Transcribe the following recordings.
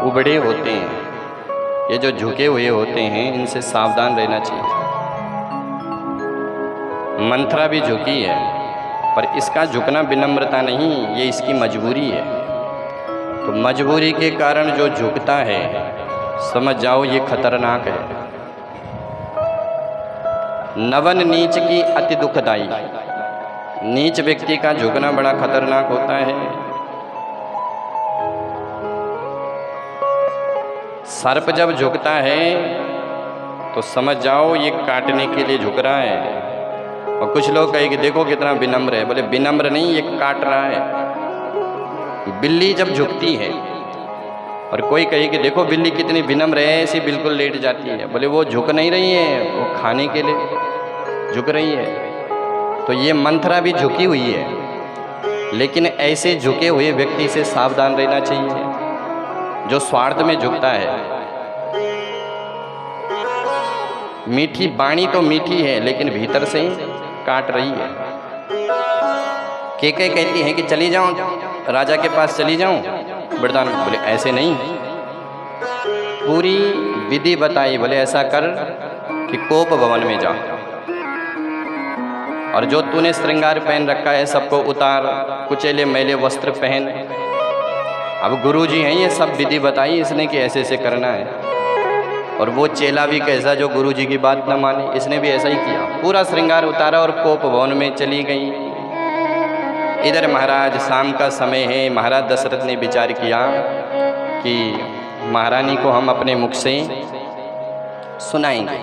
उबड़े होते हैं, ये जो झुके हुए होते हैं, इनसे सावधान रहना चाहिए। मंथरा भी झुकी है, पर इसका झुकना विनम्रता नहीं, ये इसकी मजबूरी है। तो मजबूरी के कारण जो झुकता है, समझ जाओ ये खतरनाक है। नवन नीच की अति दुखदाई, नीच व्यक्ति का झुकना बड़ा खतरनाक होता है। सर्प जब झुकता है तो समझ जाओ ये काटने के लिए झुक रहा है। और कुछ लोग कहे कि देखो कितना विनम्र है, बोले विनम्र नहीं, ये काट रहा है। बिल्ली जब झुकती है, और कोई कहे कि देखो बिल्ली कितनी विनम्र है, ऐसी बिल्कुल लेट जाती है, बोले वो झुक नहीं रही है, वो खाने के लिए झुक रही है। तो ये मंथरा भी झुकी हुई है, लेकिन ऐसे झुके हुए व्यक्ति से सावधान रहना चाहिए जो स्वार्थ में झुकता है। मीठी वाणी तो मीठी है, लेकिन भीतर से काट रही है। केकई कहती है कि चली जाऊं, राजा के पास चली जाऊं, वरदान बोले ऐसे नहीं, पूरी विधि बताई, बोले ऐसा कर कि कोप भवन में जा, और जो तूने श्रृंगार पहन रखा है सबको उतार, कुचेले मैले वस्त्र पहन। अब गुरुजी हैं, ये सब विधि बताई इसने कि ऐसे ऐसे करना है। और वो चेला भी कैसा जो गुरुजी की बात न माने, इसने भी ऐसा ही किया, पूरा श्रृंगार उतारा और कोप भवन में चली गई। इधर महाराज शाम का समय है, महाराज दशरथ ने विचार किया कि महारानी को हम अपने मुख से सुनाएंगे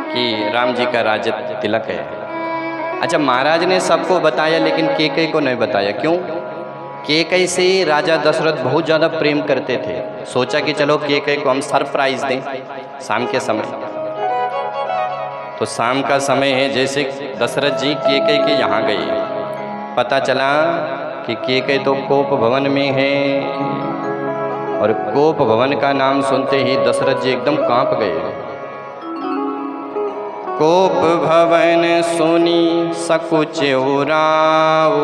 कि राम जी का राज्य तिलक है। अच्छा, महाराज ने सबको बताया, लेकिन केकई को नहीं बताया। क्यों? केकई से राजा दशरथ बहुत ज़्यादा प्रेम करते थे। सोचा कि चलो केकई को हम सरप्राइज दें शाम के समय। तो शाम का समय है, जैसे दशरथ जी केकई के यहाँ गए, पता चला कि केकई तो कोप भवन में है। और कोप भवन का नाम सुनते ही दशरथ जी एकदम कांप गए। कोप भवन सुनी सकुच उराओ,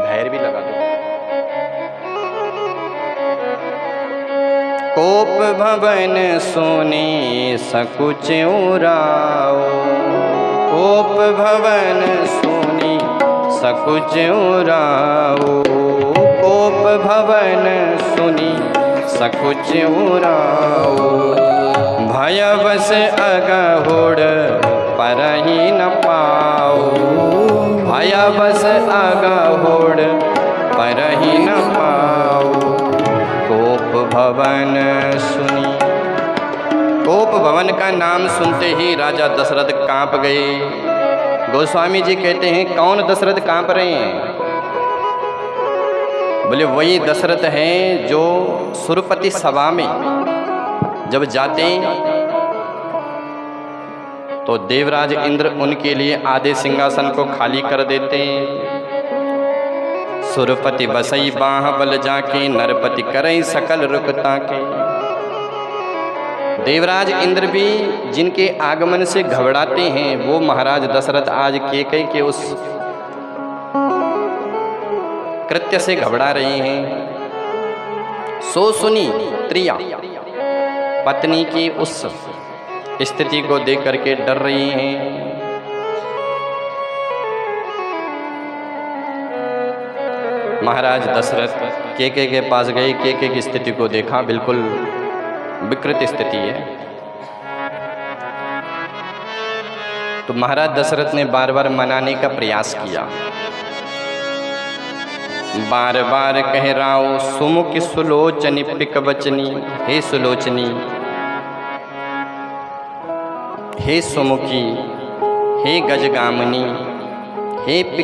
भैर भी लगा दो। कोप भवन सुनी सकुच उराओ, कोप भवन सुनी सकुच उराओ, कोप भवन सुनी सकुच उराओ। भयवश अगहुड़ परहि न पाओ, भयवश अगहुड़ परहि न पाओ। कोप भवन सुनी, कोप भवन का नाम सुनते ही राजा दशरथ कांप गए। गोस्वामी जी कहते हैं कौन दशरथ कांप रहे हैं? बोले वही दशरथ हैं जो सुरपति सभा में जब जाते तो देवराज इंद्र उनके लिए आधे सिंहासन को खाली कर देते। सुरपति बसई बाह बल जाके, नरपति करई सकल रुकता के। देवराज इंद्र भी जिनके आगमन से घबराते हैं, वो महाराज दशरथ आज केकई के उस कृत्य से घबरा रहे हैं। सो सुनी त्रिया, पत्नी की उस स्थिति को देख करके डर रही हैं। महाराज दशरथ केकई के पास गए, केकई की स्थिति को देखा, बिल्कुल विकृत स्थिति है। तो महाराज दशरथ ने बार बार मनाने का प्रयास किया, बार बार कह राओ सुमुख सुलोचनी पिक बचनी, हे सुलोचनी, हे सुमुखी, हे गजगामिनी, हे पिक